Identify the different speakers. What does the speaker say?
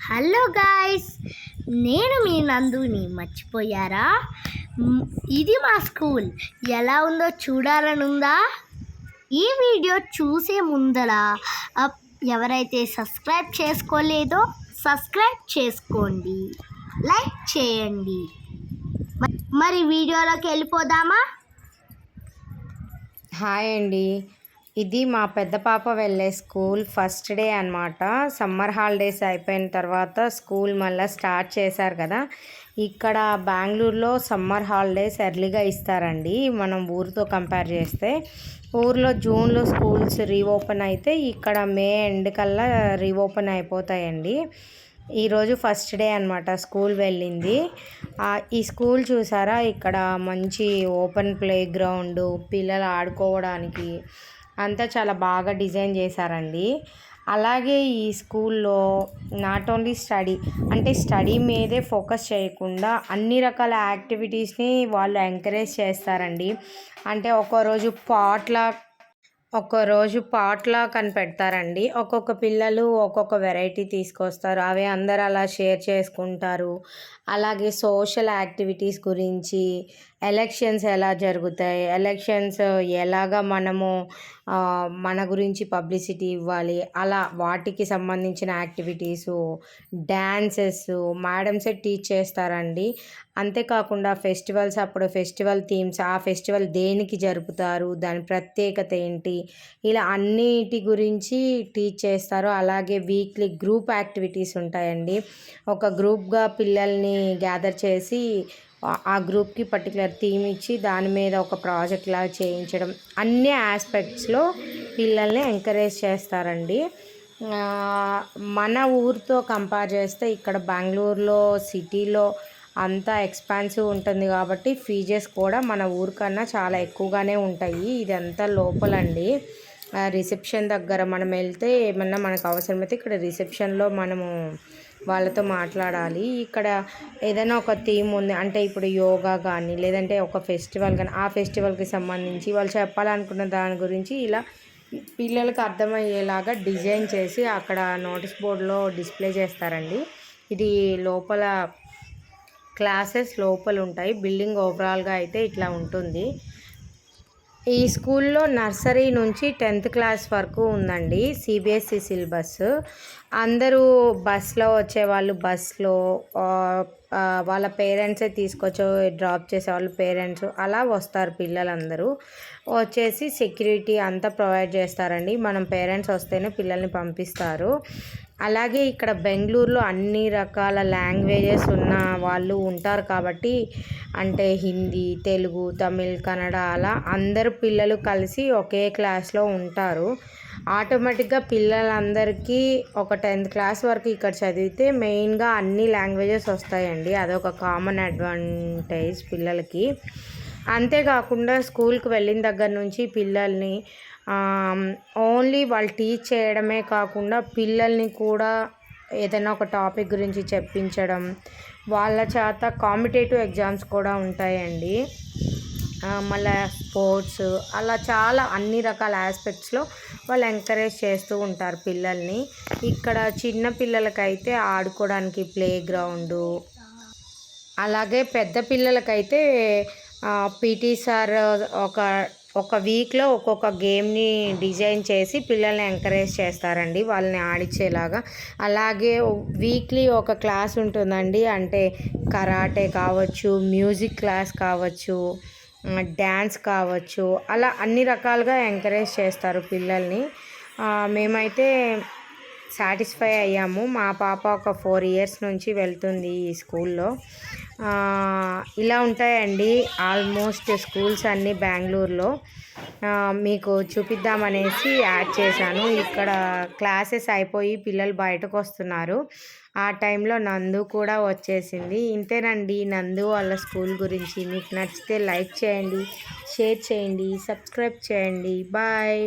Speaker 1: Hello guys, నేను మీ నందుని మర్చిపోయారా? ఇది మా స్కూల్ ఎలా ఉందో చూడాలనుందా? ఈ వీడియో చూసే ముందర ఎవరైతే సబ్స్క్రైబ్ చేసుకోలేదో సబ్స్క్రైబ్ చేసుకోండి, లైక్ చేయండి. మరి వీడియోలోకి వెళ్ళిపోదామా?
Speaker 2: హాయ్ అండి, ఇది మా పెద్ద పాప వెళ్ళే స్కూల్ ఫస్ట్ డే అనమాట. సమ్మర్ హాలిడేస్ అయిపోయిన తర్వాత స్కూల్ మళ్ళీ స్టార్ట్ చేశారు కదా. ఇక్కడ బెంగళూరులో సమ్మర్ హాలిడేస్ ఎర్లీగా ఇస్తారండి. మనం ఊరితో కంపేర్ చేస్తే ఊర్లో జూన్లో స్కూల్స్ రీఓపెన్ అయితే ఇక్కడ మే ఎండ్ కల్లా రీఓపెన్ అయిపోతాయండి. ఈరోజు ఫస్ట్ డే అనమాట స్కూల్ వెళ్ళింది. ఈ స్కూల్ చూసారా, ఇక్కడ మంచి ఓపెన్ ప్లే గ్రౌండ్, పిల్లలు ఆడుకోవడానికి అంతా చాలా బాగా డిజైన్ చేశారండి. అలాగే ఈ స్కూల్లో నాట్ ఓన్లీ స్టడీ మీదే ఫోకస్ చేయకుండా అన్ని రకాల యాక్టివిటీస్ని వాళ్ళు ఎంకరేజ్ చేస్తారండి. అంటే ఒక్కరోజు పాట్లాక్ అని పెడతారండి. ఒక్కొక్క పిల్లలు ఒక్కొక్క వెరైటీ తీసుకొస్తారు, అవి అందరు అలా షేర్ చేసుకుంటారు. అలాగే సోషల్ యాక్టివిటీస్ గురించి, ఎలక్షన్స్ ఎలా జరుగుతాయి, ఎలక్షన్స్ ఎలాగా మనము మన గురించి పబ్లిసిటీ ఇవ్వాలి, అలా వాటికి సంబంధించిన యాక్టివిటీసు, డ్యాన్సెస్ మేడమ్సే టీచ్ చేస్తారండి. అంతేకాకుండా ఫెస్టివల్స్ అప్పుడు ఫెస్టివల్ థీమ్స్, ఆ ఫెస్టివల్ దేనికి జరుపుతారు, దాని ప్రత్యేకత ఏంటి, ఇలా అన్నిటి గురించి టీచ్ చేస్తారు. అలాగే వీక్లీ గ్రూప్ యాక్టివిటీస్ ఉంటాయండి. ఒక గ్రూప్గా పిల్లల్ని గ్యాదర్ చేసి ఆ గ్రూప్కి పర్టికులర్ థీమ్ ఇచ్చి దాని మీద ఒక ప్రాజెక్ట్ లాగా చేయించడం, అన్ని ఆస్పెక్ట్స్లో పిల్లల్ని ఎంకరేజ్ చేస్తారండి. మన ఊరితో కంపేర్ చేస్తే ఇక్కడ బెంగళూరులో సిటీలో అంతా ఎక్స్పాన్సివ్ ఉంటుంది కాబట్టి ఫీజెస్ కూడా మన ఊరికన్నా చాలా ఎక్కువగానే ఉంటాయి. ఇదంతా లోపలండి. రిసెప్షన్ దగ్గర మనం వెళ్తే ఏమన్నా మనకు అవసరమైతే ఇక్కడ రిసెప్షన్లో మనము వాళ్ళతో మాట్లాడాలి. ఇక్కడ ఏదైనా ఒక థీమ్ ఉంది అంటే ఇప్పుడు యోగా కానీ లేదంటే ఒక ఫెస్టివల్ కానీ, ఆ ఫెస్టివల్కి సంబంధించి వాళ్ళు చెప్పాలనుకున్న దాని గురించి ఇలా పిల్లలకు అర్థమయ్యేలాగా డిజైన్ చేసి అక్కడ నోటీస్ బోర్డులో డిస్ప్లే చేస్తారండి. ఇది లోపల క్లాసెస్ లోపల ఉంటాయి. బిల్డింగ్ ఓవరాల్గా అయితే ఇట్లా ఉంటుంది. ఈ స్కూల్లో నర్సరీ నుంచి 10th క్లాస్ వరకు ఉందండి. CBSE syllabus. అందరూ బస్లో వచ్చేవాళ్ళు బస్లో, వాళ్ళ పేరెంట్సే తీసుకొచ్చి డ్రాప్ చేసేవాళ్ళు పేరెంట్స్, అలా వస్తారు పిల్లలందరూ వచ్చేసి. సెక్యూరిటీ అంతా ప్రొవైడ్ చేస్తారండి. మనం పేరెంట్స్ వస్తేనే పిల్లల్ని పంపిస్తారు. అలాగే ఇక్కడ బెంగళూరులో అన్ని రకాల లాంగ్వేజెస్ ఉన్న వాళ్ళు ఉంటారు కాబట్టి, అంటే హిందీ, తెలుగు, తమిళ్, కన్నడ అలా అందరు పిల్లలు కలిసి ఒకే క్లాస్లో ఉంటారు. ఆటోమేటిక్గా పిల్లలందరికీ ఒక 10th క్లాస్ వరకు ఇక్కడ చదివితే మెయిన్గా అన్ని లాంగ్వేజెస్ వస్తాయండి. అదొక కామన్ అడ్వాంటేజ్ పిల్లలకి. అంతేకాకుండా స్కూల్కి వెళ్ళిన దగ్గర నుంచి పిల్లల్ని ఓన్లీ వాళ్ళు టీచ్ చేయడమే కాకుండా పిల్లల్ని కూడా ఏదైనా ఒక టాపిక్ గురించి చెప్పించడం, వాళ్ళ చేత కాంపిటేటివ్ ఎగ్జామ్స్ కూడా ఉంటాయండి. మళ్ళీ స్పోర్ట్స్, అలా చాలా అన్ని రకాల ఆస్పెక్ట్స్లో వాళ్ళు ఎంకరేజ్ చేస్తూ ఉంటారు పిల్లల్ని. ఇక్కడ చిన్న పిల్లలకైతే ఆడుకోవడానికి ప్లే గ్రౌండు, అలాగే పెద్ద పిల్లలకైతే పీటీ సార్ ఒక వీక్లో ఒక్కొక్క గేమ్ని డిజైన్ చేసి పిల్లల్ని ఎంకరేజ్ చేస్తారండి, వాళ్ళని ఆడించేలాగా. అలాగే వీక్లీ ఒక క్లాస్ ఉంటుందండి. అంటే కరాటే కావచ్చు, మ్యూజిక్ క్లాస్ కావచ్చు, డ్యాన్స్ కావచ్చు, అలా అన్ని రకాలుగా ఎంకరేజ్ చేస్తారు పిల్లల్ని. మేమైతే సాటిస్ఫై అయ్యాము. మా పాప ఒక 4 years నుంచి వెళ్తుంది ఈ స్కూల్లో. ఇలా ఉంటాయండి ఆల్మోస్ట్ స్కూల్స్ అన్నీ బెంగళూరులో. మీకు చూపిద్దామనేసి యాడ్ చేశాను. ఇక్కడ క్లాసెస్ అయిపోయి పిల్లలు బయటకు వస్తున్నారు. ఆ టైంలో నందు కూడా వచ్చేసింది. ఇంతేనండి నందు వాళ్ళ స్కూల్ గురించి. మీకు నచ్చితే లైక్ చేయండి, షేర్ చేయండి, సబ్స్క్రైబ్ చేయండి. బాయ్.